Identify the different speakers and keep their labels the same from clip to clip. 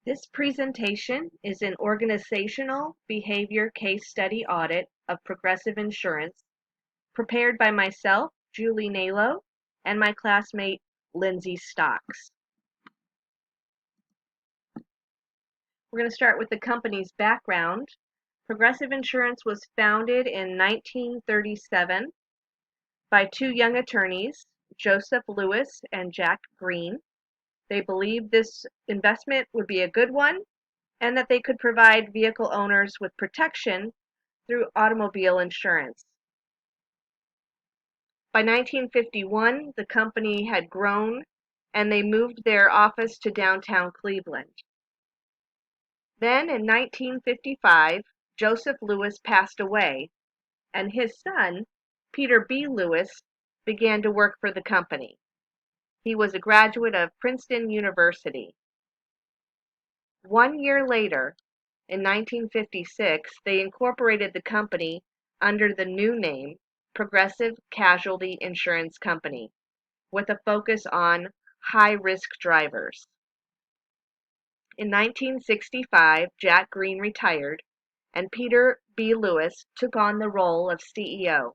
Speaker 1: This presentation is an organizational behavior case study audit of Progressive Insurance, prepared by myself, Julie Nalo, and my classmate, Lindsay Stocks. We're going to start with the company's background. Progressive Insurance was founded in 1937 by two young attorneys, Joseph Lewis and Jack Green. They believed this investment would be a good one and that they could provide vehicle owners with protection through automobile insurance. By 1951, the company had grown and they moved their office to downtown Cleveland. Then in 1955, Joseph Lewis passed away and his son, Peter B. Lewis, began to work for the company. He was a graduate of Princeton University. 1 year later, in 1956, they incorporated the company under the new name, Progressive Casualty Insurance Company, with a focus on high-risk drivers. In 1965, Jack Green retired, and Peter B. Lewis took on the role of CEO.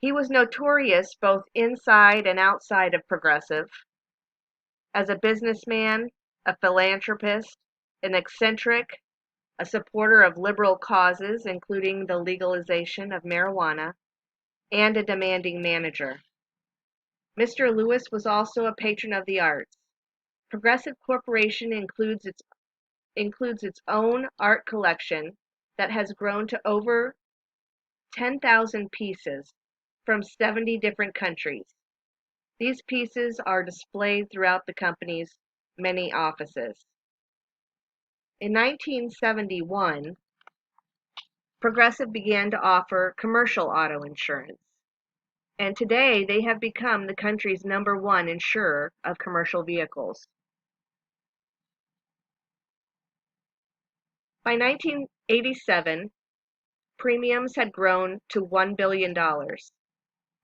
Speaker 1: He was notorious both inside and outside of Progressive as a businessman, a philanthropist, an eccentric, a supporter of liberal causes, including the legalization of marijuana, and a demanding manager. Mr. Lewis was also a patron of the arts. Progressive Corporation includes its own art collection that has grown to over 10,000 pieces from 70 different countries. These pieces are displayed throughout the company's many offices. In 1971, Progressive began to offer commercial auto insurance, and today they have become the country's #1 insurer of commercial vehicles. By 1987, premiums had grown to $1 billion,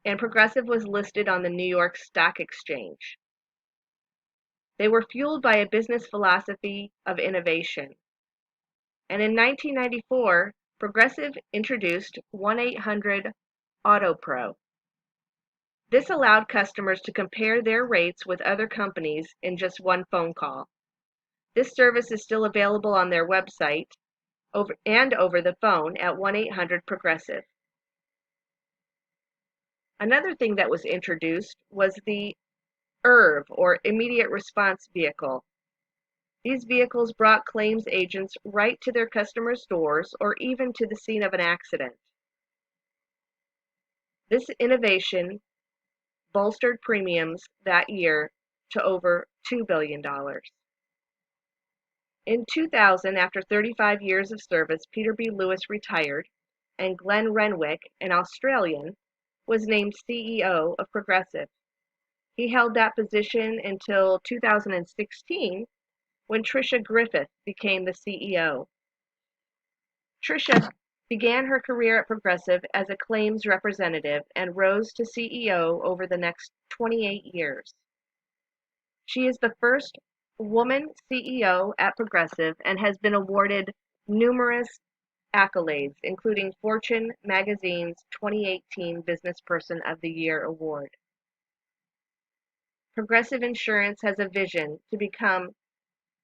Speaker 1: and Progressive was listed on the New York Stock Exchange. They were fueled by a business philosophy of innovation. And in 1994, Progressive introduced 1-800-AUTOPRO. This allowed customers to compare their rates with other companies in just one phone call. This service is still available on their website over the phone at 1-800-PROGRESSIVE. Another thing that was introduced was the IRV, or Immediate Response Vehicle. These vehicles brought claims agents right to their customers' doors or even to the scene of an accident. This innovation bolstered premiums that year to over $2 billion. In 2000, after 35 years of service, Peter B. Lewis retired, and Glenn Renwick, an Australian, was named CEO of Progressive. He held that position until 2016, when Tricia Griffith became the CEO. Tricia began her career at Progressive as a claims representative and rose to CEO over the next 28 years. She is the first woman CEO at Progressive and has been awarded numerous accolades, including Fortune magazine's 2018 Business Person of the Year award. Progressive Insurance has a vision to become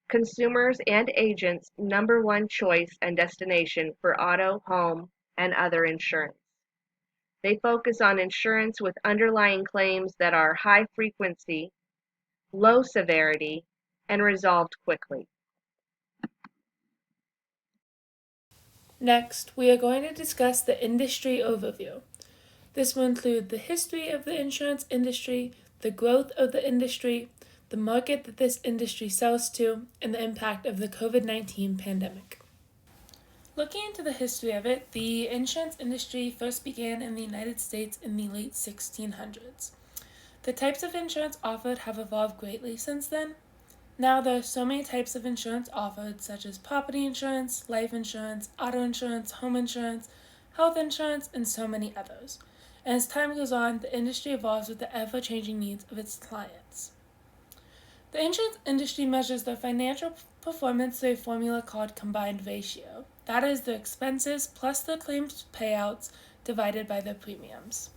Speaker 1: consumers' and agents' #1 choice and destination for auto, home, and other insurance. They focus on insurance with underlying claims that are high frequency, low severity, and resolved quickly.
Speaker 2: Next, we are going to discuss the industry overview. This will include the history of the insurance industry, the growth of the industry, the market that this industry sells to, and the impact of the COVID-19 pandemic. Looking into the history of it, the insurance industry first began in the United States in the late 1600s. The types of insurance offered have evolved greatly since then. Now there are so many types of insurance offered, such as property insurance, life insurance, auto insurance, home insurance, health insurance, and so many others. And as time goes on, the industry evolves with the ever-changing needs of its clients. The insurance industry measures their financial performance through a formula called combined ratio. That is, the expenses plus the claims payouts divided by the premiums.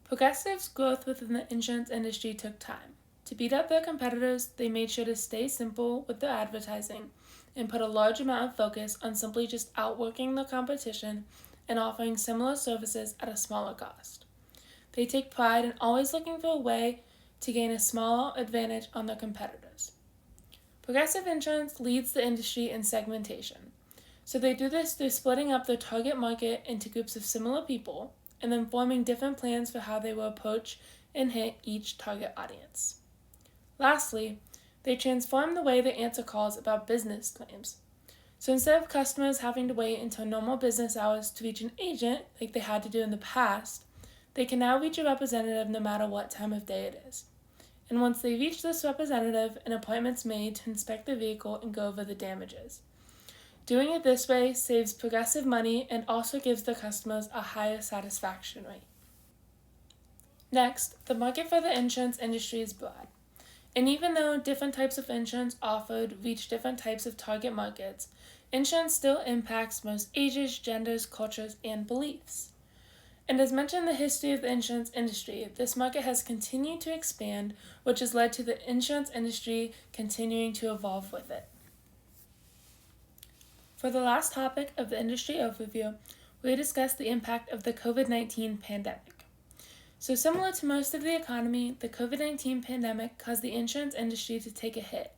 Speaker 2: Progressive's growth within the insurance industry took time. To beat out their competitors, they made sure to stay simple with their advertising and put a large amount of focus on simply just outworking the competition and offering similar services at a smaller cost. They take pride in always looking for a way to gain a small advantage on their competitors. Progressive Insurance leads the industry in segmentation. So they do this through splitting up their target market into groups of similar people and then forming different plans for how they will approach and hit each target audience. Lastly, they transform the way they answer calls about business claims. So instead of customers having to wait until normal business hours to reach an agent like they had to do in the past, they can now reach a representative no matter what time of day it is. And once they reach this representative, an appointment's made to inspect the vehicle and go over the damages. Doing it this way saves Progressive money and also gives the customers a higher satisfaction rate. Next, the market for the insurance industry is broad. And even though different types of insurance offered reach different types of target markets, insurance still impacts most ages, genders, cultures, and beliefs. And as mentioned in the history of the insurance industry, this market has continued to expand, which has led to the insurance industry continuing to evolve with it. For the last topic of the industry overview, we discuss the impact of the COVID-19 pandemic. So similar to most of the economy, the COVID-19 pandemic caused the insurance industry to take a hit.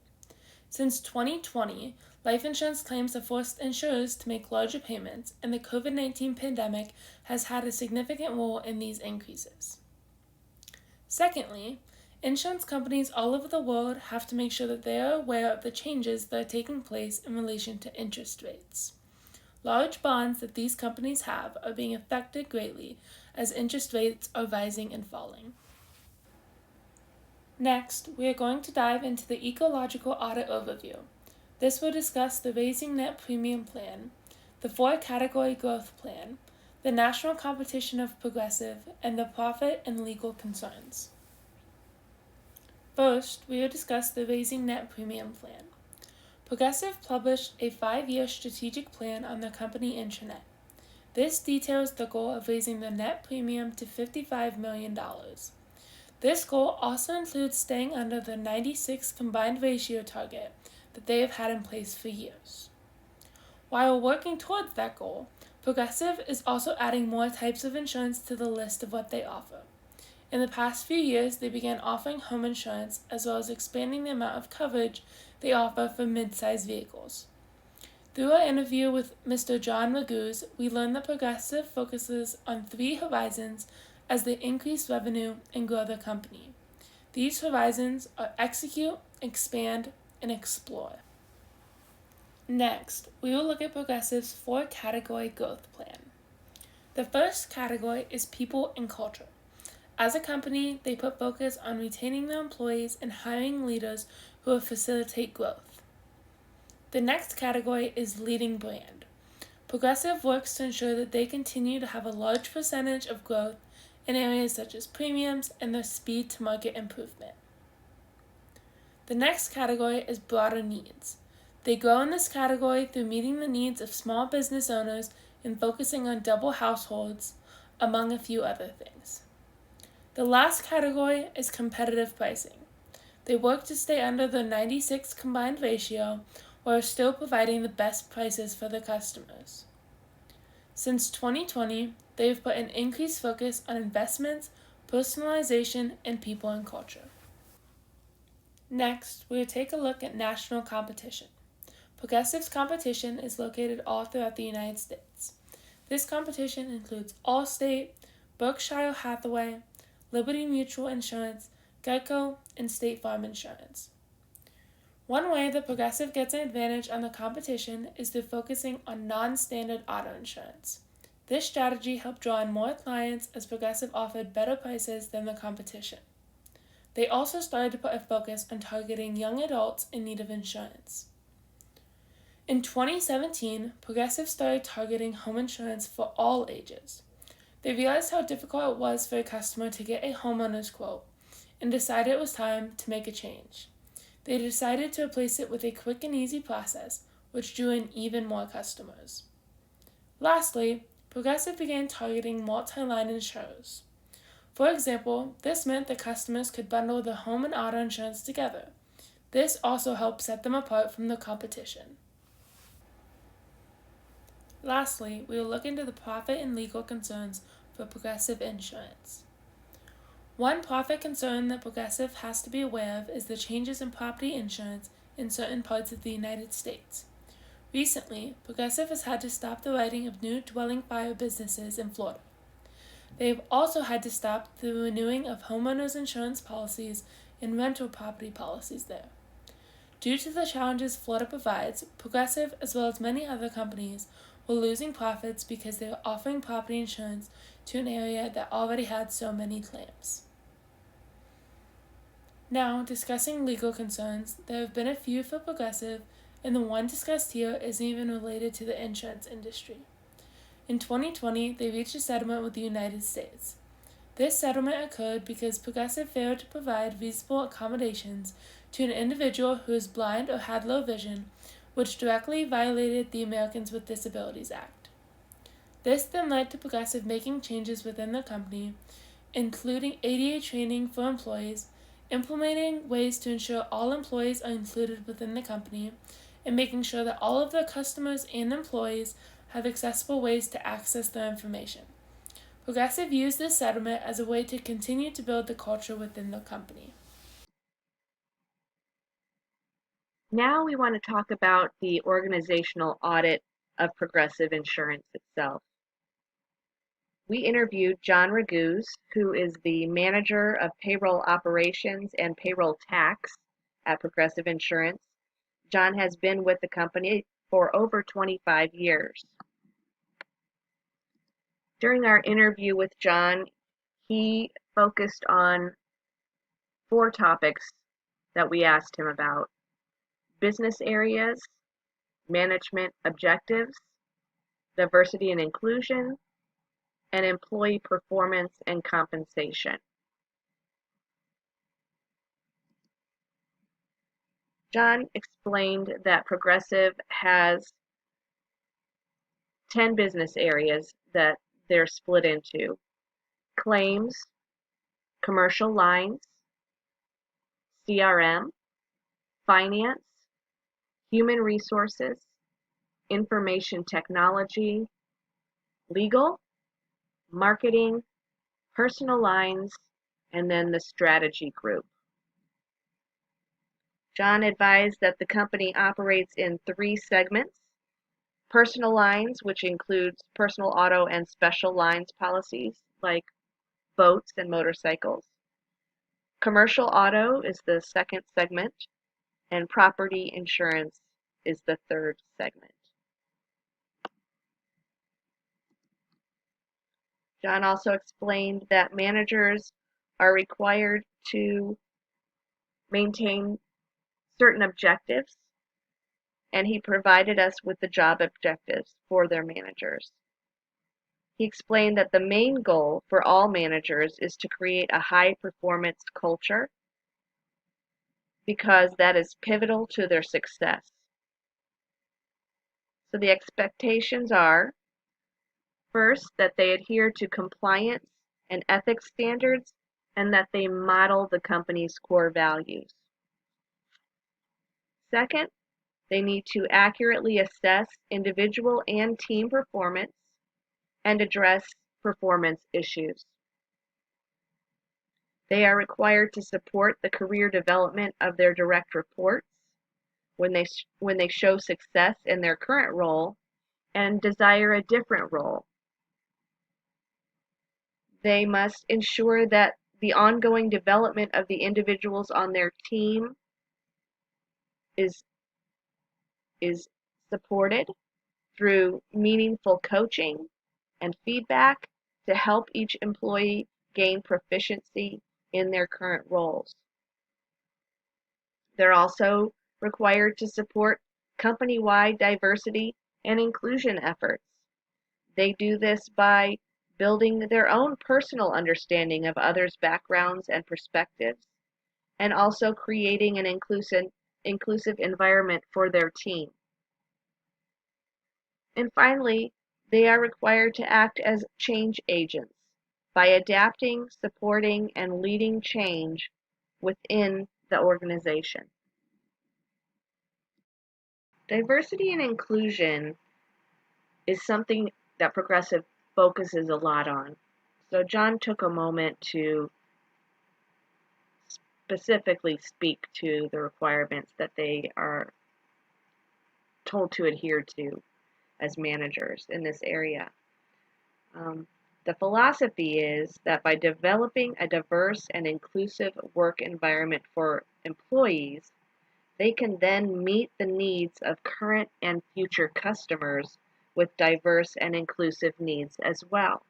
Speaker 2: Since 2020, life insurance claims have forced insurers to make larger payments, and the COVID-19 pandemic has had a significant role in these increases. Secondly, insurance companies all over the world have to make sure that they are aware of the changes that are taking place in relation to interest rates. Large bonds that these companies have are being affected greatly as interest rates are rising and falling. Next, we are going to dive into the ecological audit overview. This will discuss the Raising Net Premium Plan, the 4-category growth plan, the national competition of Progressive, and the profit and legal concerns. First, we will discuss the Raising Net Premium Plan. Progressive published a 5-year strategic plan on the company intranet. This details the goal of raising the net premium to $55 million. This goal also includes staying under the 96 combined ratio target that they have had in place for years. While working towards that goal, Progressive is also adding more types of insurance to the list of what they offer. In the past few years, they began offering home insurance as well as expanding the amount of coverage they offer for mid-sized vehicles. Through our interview with Mr. John Maguz, we learned that Progressive focuses on 3 horizons as they increase revenue and grow the company. These horizons are execute, expand, and explore. Next, we will look at Progressive's 4-category growth plan. The first category is people and culture. As a company, they put focus on retaining their employees and hiring leaders who will facilitate growth. The next category is leading brand. Progressive works to ensure that they continue to have a large percentage of growth in areas such as premiums and their speed to market improvement. The next category is broader needs. They grow in this category through meeting the needs of small business owners and focusing on double households, among a few other things. The last category is competitive pricing. They work to stay under the 96 combined ratio while still providing the best prices for their customers. Since 2020, they have put an increased focus on investments, personalization, and people and culture. Next, we will take a look at national competition. Progressive's competition is located all throughout the United States. This competition includes Allstate, Berkshire Hathaway, Liberty Mutual Insurance, Geico, and State Farm Insurance. One way that Progressive gets an advantage on the competition is through focusing on non-standard auto insurance. This strategy helped draw in more clients as Progressive offered better prices than the competition. They also started to put a focus on targeting young adults in need of insurance. In 2017, Progressive started targeting home insurance for all ages. They realized how difficult it was for a customer to get a homeowner's quote, and decided it was time to make a change. They decided to replace it with a quick and easy process, which drew in even more customers. Lastly, Progressive began targeting multi-line insurers. For example, this meant that customers could bundle their home and auto insurance together. This also helped set them apart from the competition. Lastly, we will look into the profit and legal concerns for Progressive Insurance. One profit concern that Progressive has to be aware of is the changes in property insurance in certain parts of the United States. Recently, Progressive has had to stop the writing of new dwelling fire businesses in Florida. They have also had to stop the renewing of homeowners insurance policies and rental property policies there. Due to the challenges Florida provides, Progressive, as well as many other companies, were losing profits because they were offering property insurance to an area that already had so many claims. Now, discussing legal concerns, there have been a few for Progressive, and the one discussed here isn't even related to the insurance industry. In 2020, they reached a settlement with the United States. This settlement occurred because Progressive failed to provide reasonable accommodations to an individual who was blind or had low vision, which directly violated the Americans with Disabilities Act. This then led to Progressive making changes within the company, including ADA training for employees, implementing ways to ensure all employees are included within the company, and making sure that all of their customers and employees have accessible ways to access their information. Progressive used this settlement as a way to continue to build the culture within the company.
Speaker 1: Now we want to talk about the organizational audit of Progressive Insurance itself. We interviewed John Raguse, who is the manager of payroll operations and payroll tax at Progressive Insurance. John has been with the company for over 25 years. During our interview with John, he focused on 4 topics that we asked him about: business areas, management objectives, diversity and inclusion, and employee performance and compensation. John explained that Progressive has 10 business areas that they're split into: claims, commercial lines, CRM, finance, human resources, information technology, legal, marketing, personal lines, and then the strategy group. John advised that the company operates in 3 segments: personal lines, which includes personal auto and special lines policies like boats and motorcycles. Commercial auto is the second segment, and property insurance is the third segment. John also explained that managers are required to maintain certain objectives, and he provided us with the job objectives for their managers. He explained that the main goal for all managers is to create a high-performance culture because that is pivotal to their success. So the expectations are, first, that they adhere to compliance and ethics standards and that they model the company's core values. Second, they need to accurately assess individual and team performance and address performance issues. They are required to support the career development of their direct reports when they show success in their current role and desire a different role. They must ensure that the ongoing development of the individuals on their team is supported through meaningful coaching and feedback to help each employee gain proficiency in their current roles. They're also required to support company-wide diversity and inclusion efforts. They do this by building their own personal understanding of others' backgrounds and perspectives, and also creating an inclusive environment for their team. And finally, they are required to act as change agents by adapting, supporting, and leading change within the organization. Diversity and inclusion is something that Progressive focuses a lot on. So John took a moment to specifically speak to the requirements that they are told to adhere to as managers in this area. The philosophy is that by developing a diverse and inclusive work environment for employees, they can then meet the needs of current and future customers with diverse and inclusive needs as well.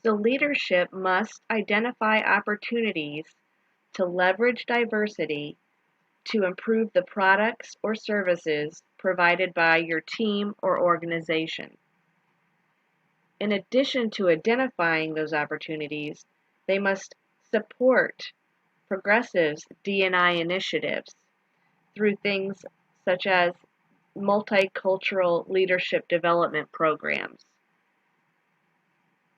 Speaker 1: So leadership must identify opportunities to leverage diversity to improve the products or services provided by your team or organization. In addition to identifying those opportunities, they must support Progressive's D&I initiatives through things such as multicultural leadership development programs,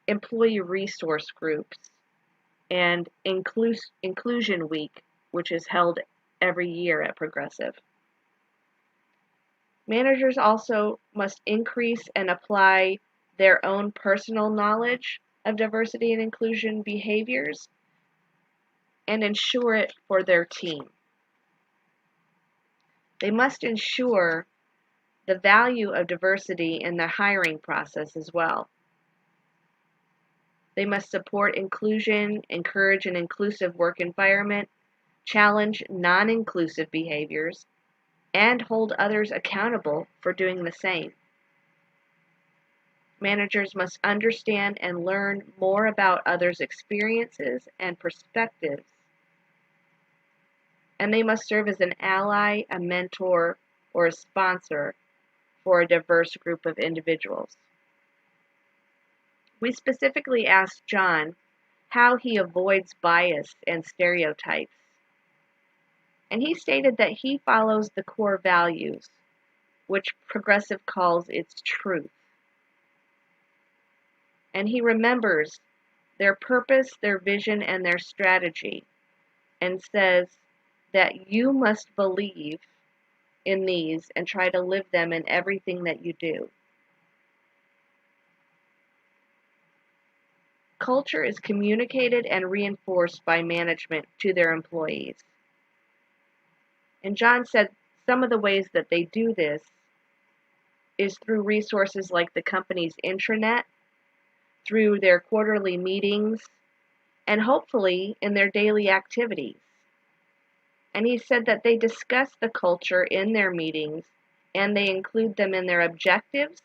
Speaker 1: employee resource groups, and Inclusion Week, which is held every year at Progressive. Managers also must increase and apply their own personal knowledge of diversity and inclusion behaviors and ensure it for their team. They must ensure the value of diversity in the hiring process as well. They must support inclusion, encourage an inclusive work environment, challenge non-inclusive behaviors, and hold others accountable for doing the same. Managers must understand and learn more about others' experiences and perspectives. And they must serve as an ally, a mentor, or a sponsor for a diverse group of individuals. We specifically asked John how he avoids bias and stereotypes. And he stated that he follows the core values, which Progressive calls its truth. And he remembers their purpose, their vision, and their strategy, and says that you must believe in these and try to live them in everything that you do. Culture is communicated and reinforced by management to their employees. And John said some of the ways that they do this is through resources like the company's intranet, through their quarterly meetings, and hopefully in their daily activities. And he said that they discuss the culture in their meetings and they include them in their objectives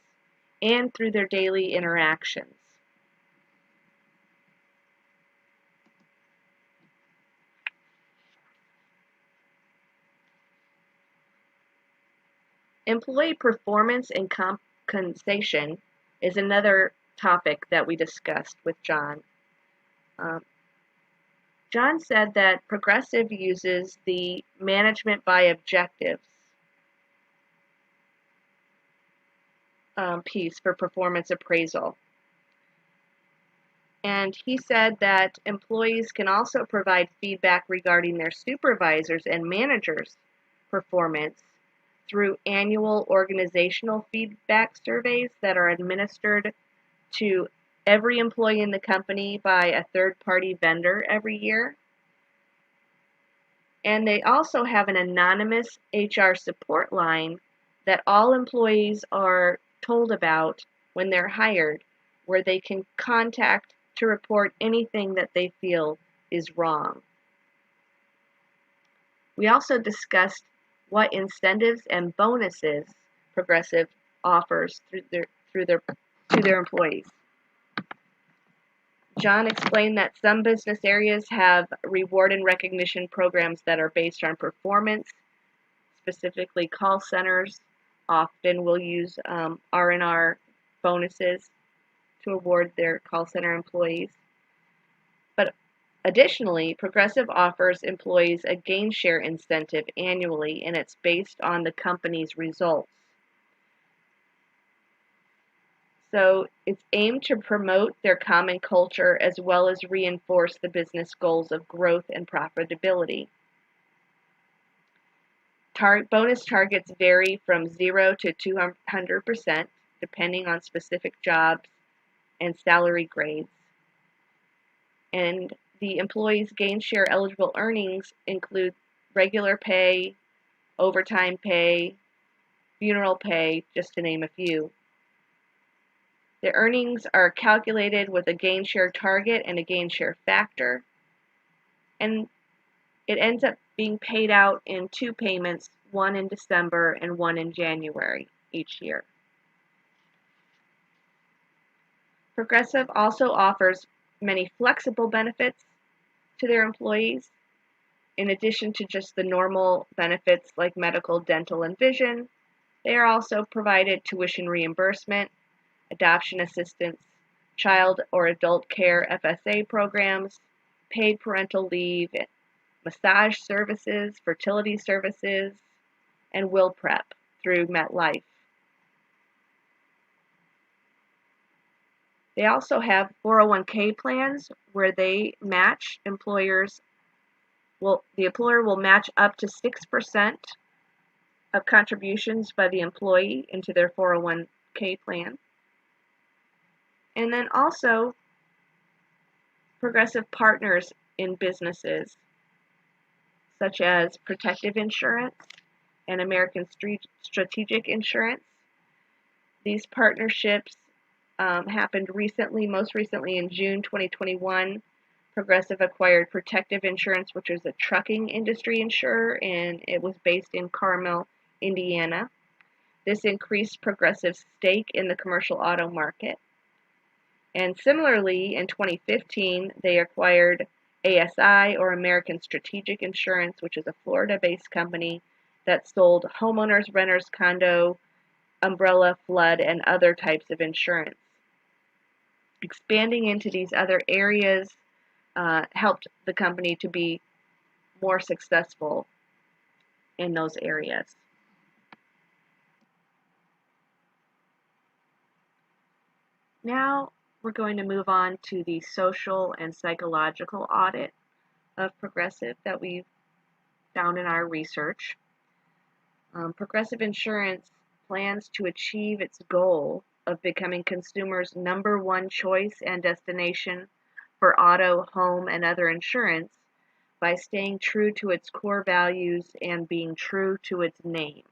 Speaker 1: and through their daily interactions. Employee performance and compensation is another topic that we discussed with John. John said that Progressive uses the management by objectives piece for performance appraisal. And he said that employees can also provide feedback regarding their supervisors and managers' performance through annual organizational feedback surveys that are administered to every employee in the company by a third-party vendor every year. And they also have an anonymous HR support line that all employees are told about when they're hired, where they can contact to report anything that they feel is wrong. We also discussed what incentives and bonuses Progressive offers to their employees. John explained that some business areas have reward and recognition programs that are based on performance. Specifically, call centers often will use R&R bonuses to award their call center employees. But Additionally, Progressive offers employees a gain share incentive annually, and it's based on the company's results. So it's aimed to promote their common culture as well as reinforce the business goals of growth and profitability. Bonus targets vary from 0 to 200% depending on specific jobs and salary grades. And the employees' gain share eligible earnings include regular pay, overtime pay, funeral pay, just to name a few. The earnings are calculated with a gain share target and a gain share factor, and it ends up being paid out in two payments, one in December and one in January each year. Progressive also offers many flexible benefits to their employees. In addition to just the normal benefits like medical, dental, and vision, they are also provided tuition reimbursement, adoption assistance, child or adult care FSA programs, paid parental leave, massage services, fertility services, and will prep through MetLife. They also have 401k plans where they match employers. Well, the employer will match up to 6% of contributions by the employee into their 401k plan. And then also, Progressive partners in businesses such as Protective Insurance and American Strategic Insurance. These partnerships happened recently, most recently in June 2021. Progressive acquired Protective Insurance, which is a trucking industry insurer, and it was based in Carmel, Indiana. This increased Progressive's stake in the commercial auto market. And similarly, in 2015, they acquired ASI, or American Strategic Insurance, which is a Florida-based company that sold homeowners, renters, condo, umbrella, flood, and other types of insurance. Expanding into these other areas helped the company to be more successful in those areas. Now we're going to move on to the social and psychological audit of Progressive that we've found in our research. Progressive Insurance plans to achieve its goal of becoming consumers' number one choice and destination for auto, home, and other insurance by staying true to its core values and being true to its name.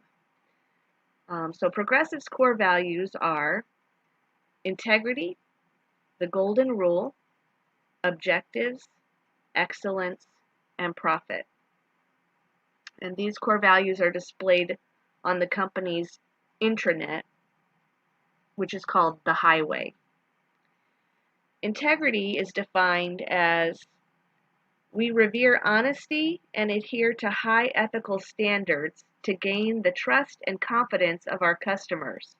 Speaker 1: So Progressive's core values are integrity, the golden rule, objectives, excellence, and profit. And these core values are displayed on the company's intranet, which is called the Highway. Integrity is defined as we revere honesty and adhere to high ethical standards to gain the trust and confidence of our customers.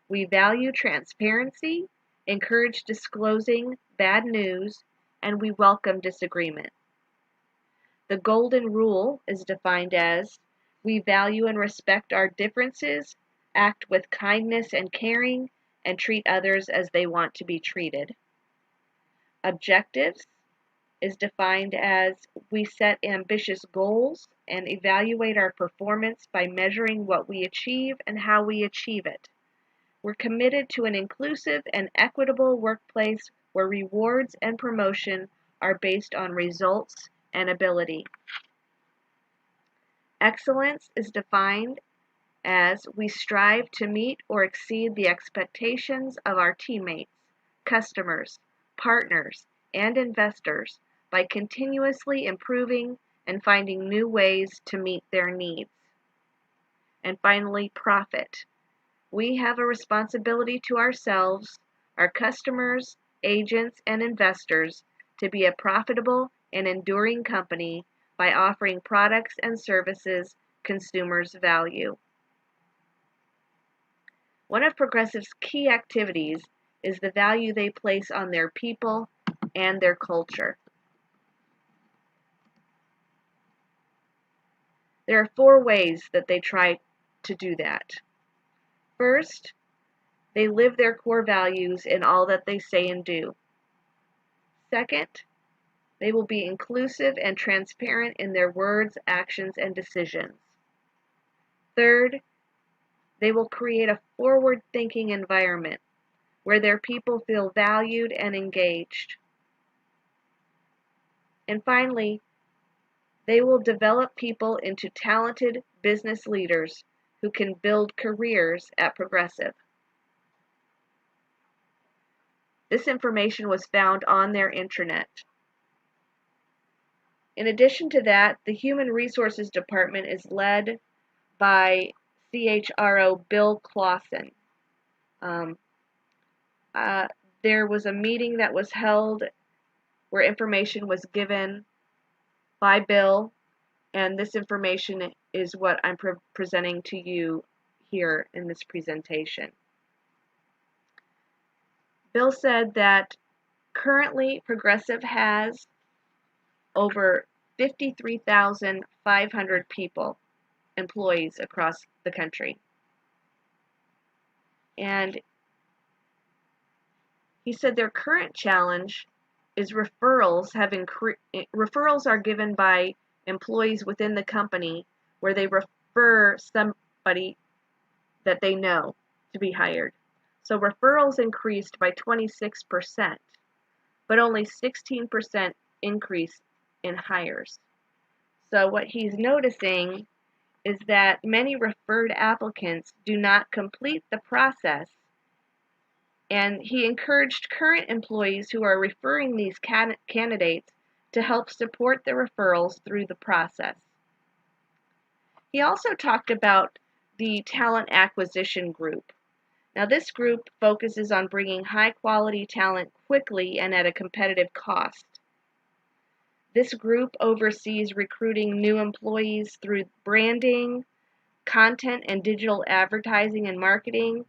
Speaker 1: We value transparency, encourage disclosing bad news, and we welcome disagreement. The golden rule is defined as we value and respect our differences, act with kindness and caring, and treat others as they want to be treated. Objectives is defined as we set ambitious goals and evaluate our performance by measuring what we achieve and how we achieve it. We're committed to an inclusive and equitable workplace where rewards and promotion are based on results and ability. Excellence is defined as we strive to meet or exceed the expectations of our teammates, customers, partners, and investors by continuously improving and finding new ways to meet their needs. And finally, profit. We have a responsibility to ourselves, our customers, agents, and investors to be a profitable and enduring company by offering products and services consumers value. One of Progressive's key activities is the value they place on their people and their culture. There are 4 ways that they try to do that. First, they live their core values in all that they say and do. Second, they will be inclusive and transparent in their words, actions, and decisions. Third, they will create a forward-thinking environment where their people feel valued and engaged. And finally, they will develop people into talented business leaders who can build careers at Progressive. This information was found on their intranet. In addition to that, the Human Resources Department is led by CHRO Bill Clausen. Um, there was a meeting that was held where information was given by Bill, and this information is what I'm presenting to you here in this presentation. Bill said that currently Progressive has over 53,500 employees across the country. And he said their current challenge is referrals are given by employees within the company where they refer somebody that they know to be hired. So referrals increased by 26%, but only 16% increase in hires. So what he's noticing is that many referred applicants do not complete the process, and he encouraged current employees who are referring these candidates to help support the referrals through the process. He also talked about the talent acquisition group. Now, this group focuses on bringing high-quality talent quickly and at a competitive cost. This group oversees recruiting new employees through branding, content and digital advertising and marketing,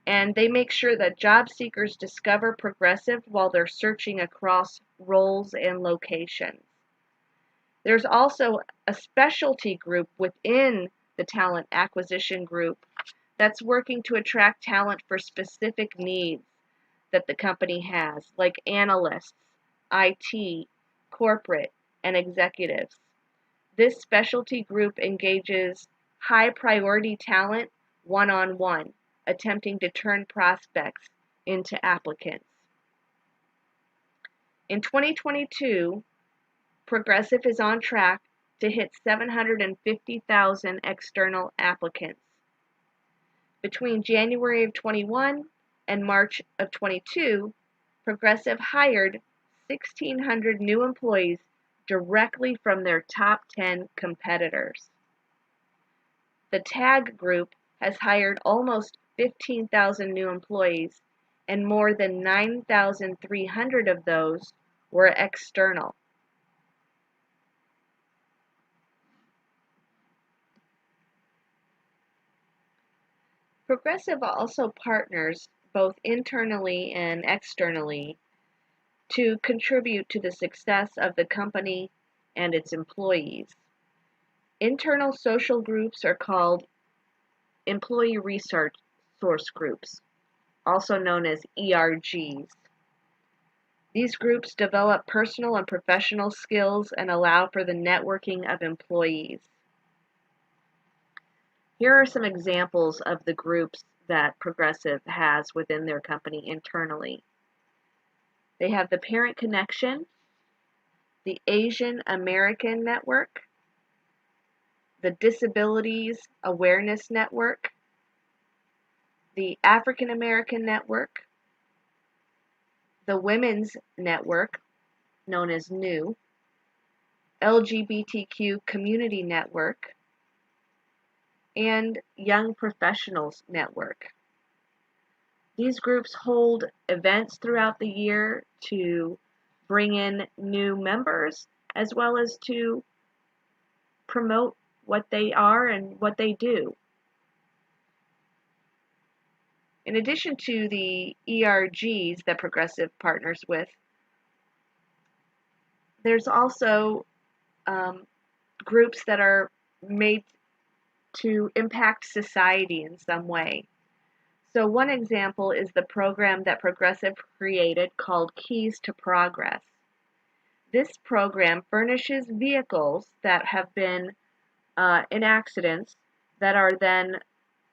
Speaker 1: and they make sure that job seekers discover Progressive while they're searching across roles and locations. There's also a specialty group within the talent acquisition group that's working to attract talent for specific needs that the company has, like analysts, IT, corporate, and executives. This specialty group engages high priority talent one-on-one, attempting to turn prospects into applicants. In 2022, Progressive is on track to hit 750,000 external applicants. Between January of 21 and March of 22, Progressive hired 1,600 new employees directly from their top 10 competitors. The TAG group has hired almost 15,000 new employees, and more than 9,300 of those were external. Progressive also partners both internally and externally to contribute to the success of the company and its employees. Internal social groups are called employee resource groups, also known as ERGs. These groups develop personal and professional skills and allow for the networking of employees. Here are some examples of the groups that Progressive has within their company internally. They have the Parent Connection, the Asian American Network, the Disabilities Awareness Network, the African American Network, the Women's Network, known as NEW, LGBTQ Community Network, and Young Professionals Network. These groups hold events throughout the year to bring in new members as well as to promote what they are and what they do. In addition to the ERGs that Progressive partners with, there's also groups that are made to impact society in some way. So one example is the program that Progressive created called Keys to Progress. This program furnishes vehicles that have been in accidents that are then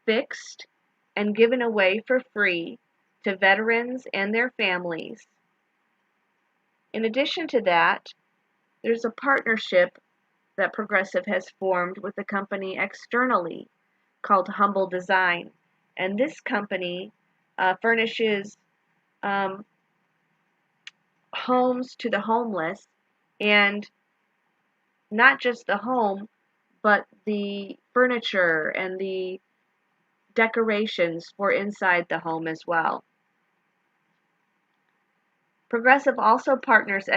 Speaker 1: fixed and given away for free to veterans and their families. In addition to that, there's a partnership that Progressive has formed with a company externally called Humble Design. And this company furnishes um, homes to the homeless, and not just the home, but the furniture and the decorations for inside the home as well. Progressive also partners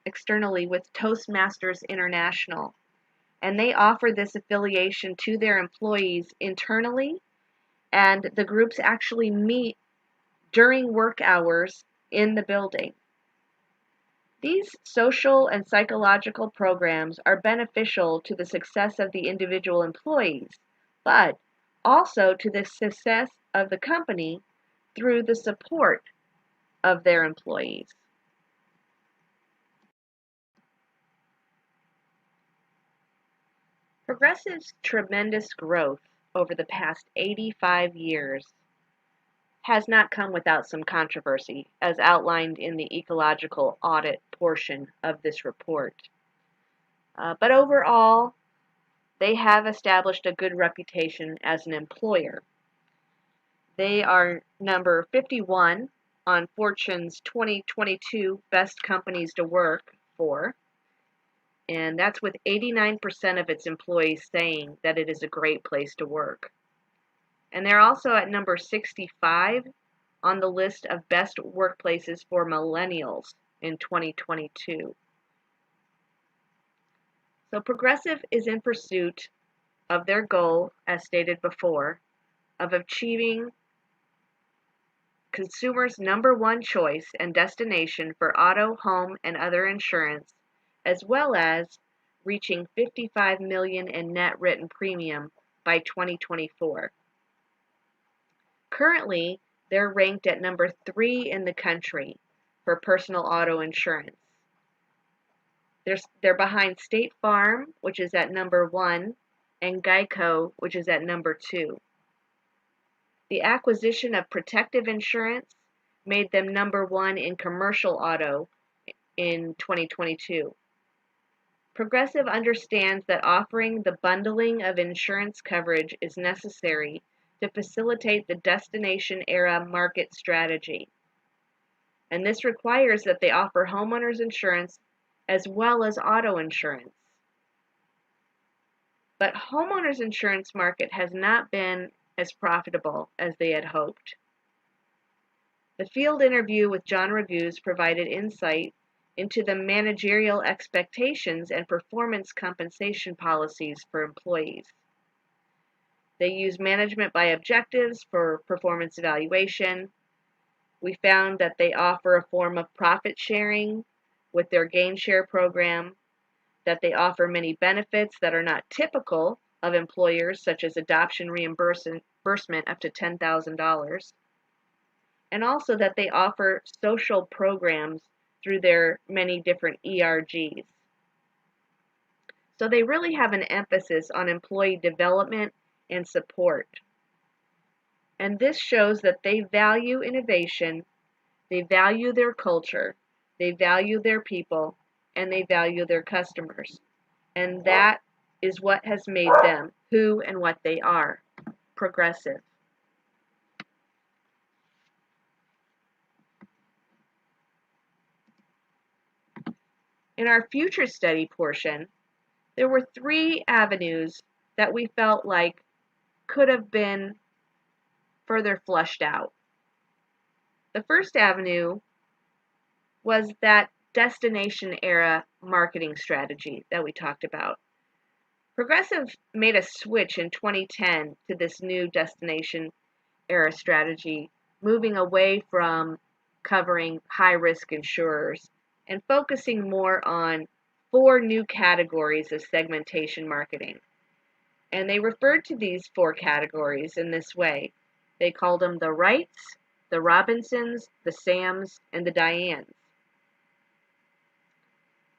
Speaker 1: externally with Toastmasters International, and they offer this affiliation to their employees internally, and the groups actually meet during work hours in the building. These social and psychological programs are beneficial to the success of the individual employees, but also to the success of the company through the support of their employees. Progressive's tremendous growth over the past 85 years has not come without some controversy, as outlined in the ecological audit portion of this report. But overall, they have established a good reputation as an employer. They are number 51 on Fortune's 2022 Best Companies to Work For, and that's with 89% of its employees saying that it is a great place to work. And they're also at number 65 on the list of best workplaces for millennials in 2022. So Progressive is in pursuit of their goal, as stated before, of achieving consumers' number one choice and destination for auto, home, and other insurance, as well as reaching $55 million in net written premium by 2024. Currently, they're ranked at number 3 in the country for personal auto insurance. They're behind State Farm, which is at number 1, and Geico, which is at number 2. The acquisition of Protective Insurance made them number 1 in commercial auto in 2022. Progressive understands that offering the bundling of insurance coverage is necessary to facilitate the destination era market strategy. And this requires that they offer homeowners insurance as well as auto insurance. But homeowners insurance market has not been as profitable as they had hoped. The field interview with John Raguse provided insight into the managerial expectations and performance compensation policies for employees. They use management by objectives for performance evaluation. We found that they offer a form of profit sharing with their gain share program, that they offer many benefits that are not typical of employers, such as adoption reimbursement up to $10,000, and also that they offer social programs through their many different ERGs. So they really have an emphasis on employee development and support. And this shows that they value innovation, they value their culture, they value their people, and they value their customers. And that is what has made them who and what they are, Progressive. In our future study portion, there were 3 avenues that we felt like could have been further fleshed out. The first avenue was that destination era marketing strategy that we talked about. Progressive made a switch in 2010 to this new destination era strategy, moving away from covering high risk insurers and focusing more on 4 new categories of segmentation marketing. And they referred to these four categories in this way. They called them the Wrights, the Robinsons, the Sams, and the Dianes.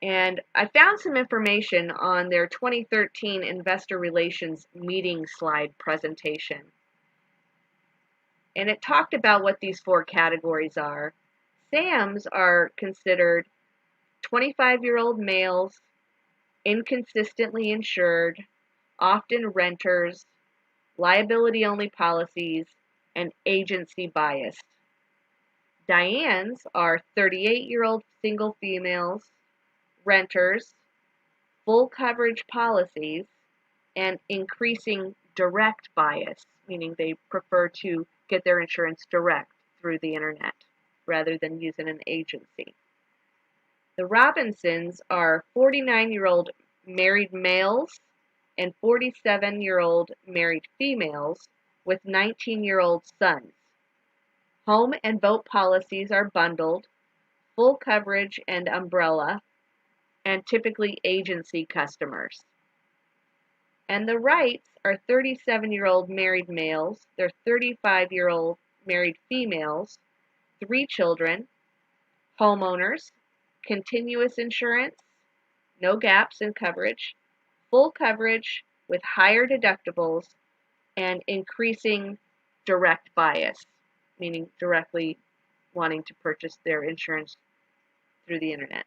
Speaker 1: And I found some information on their 2013 Investor Relations meeting slide presentation. And it talked about what these four categories are. Sams are considered 25-year-old males, inconsistently insured, often renters, liability-only policies, and agency biased. Dianes are 38-year-old single females, renters, full coverage policies, and increasing direct bias, meaning they prefer to get their insurance direct through the internet rather than using an agency. The Robinsons are 49-year-old married males and 47-year-old married females with 19-year-old sons. Home and boat policies are bundled, full coverage and umbrella, and typically agency customers. And the Wrights are 37-year-old married males, they're 35-year-old married females, 3 children, homeowners, continuous insurance, no gaps in coverage, full coverage with higher deductibles, and increasing direct bias, meaning directly wanting to purchase their insurance through the internet.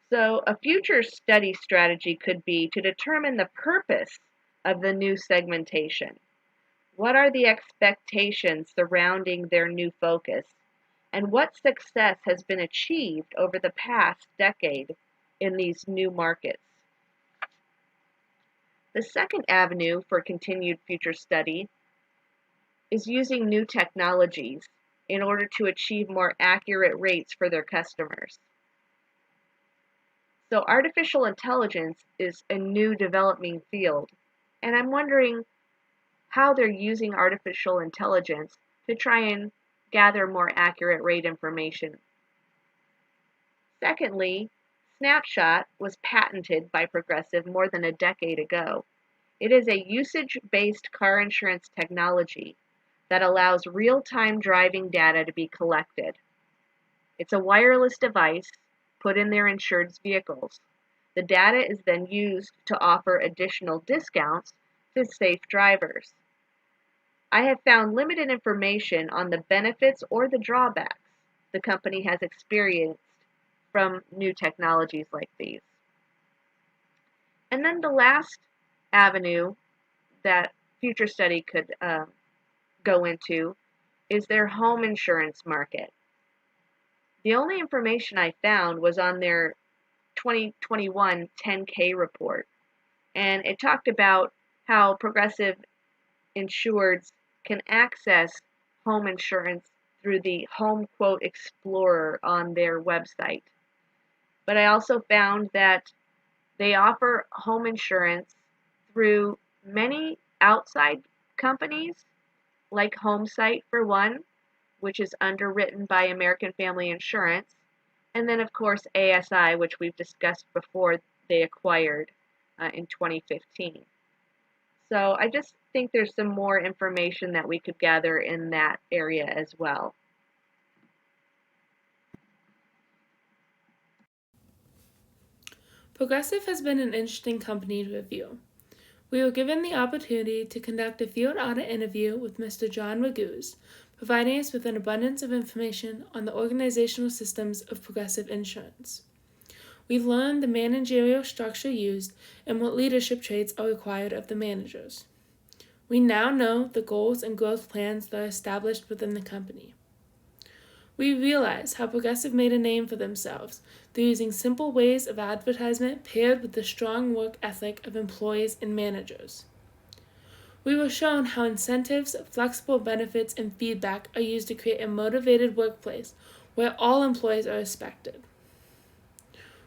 Speaker 1: So a future study strategy could be to determine the purpose of the new segmentation. What are the expectations surrounding their new focus? And what success has been achieved over the past decade in these new markets? The second avenue for continued future study is using new technologies in order to achieve more accurate rates for their customers. So artificial intelligence is a new developing field, and I'm wondering how they're using artificial intelligence to try and gather more accurate rate information. Secondly, Snapshot was patented by Progressive more than a decade ago. It is a usage-based car insurance technology that allows real-time driving data to be collected. It's a wireless device put in their insured's vehicles. The data is then used to offer additional discounts to safe drivers. I have found limited information on the benefits or the drawbacks the company has experienced from new technologies like these. And then the last avenue that future study could go into is their home insurance market. The only information I found was on their 2021 10K report, and it talked about how Progressive insureds can access home insurance through the Home Quote Explorer on their website. But I also found that they offer home insurance through many outside companies, like HomeSite for one, which is underwritten by American Family Insurance, and then of course ASI, which we've discussed before they acquired in 2015. So I just think there's some more information that we could gather in that area as well.
Speaker 2: Progressive has been an interesting company to review. We were given the opportunity to conduct a field audit interview with Mr. John Raguse, providing us with an abundance of information on the organizational systems of Progressive Insurance. We learned the managerial structure used and what leadership traits are required of the managers. We now know the goals and growth plans that are established within the company. We realize how Progressive made a name for themselves through using simple ways of advertisement paired with the strong work ethic of employees and managers. We were shown how incentives, flexible benefits, and feedback are used to create a motivated workplace where all employees are respected.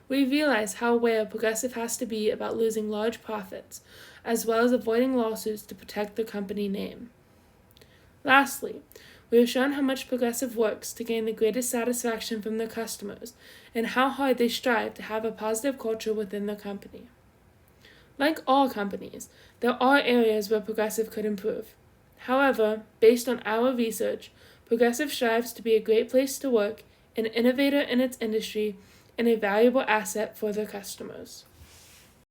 Speaker 2: We realize how aware Progressive has to be about losing large profits, as well as avoiding lawsuits to protect the company name. Lastly, we are shown how much Progressive works to gain the greatest satisfaction from their customers and how hard they strive to have a positive culture within the company. Like all companies, there are areas where Progressive could improve. However, based on our research, Progressive strives to be a great place to work, an innovator in its industry, and a valuable asset for their customers.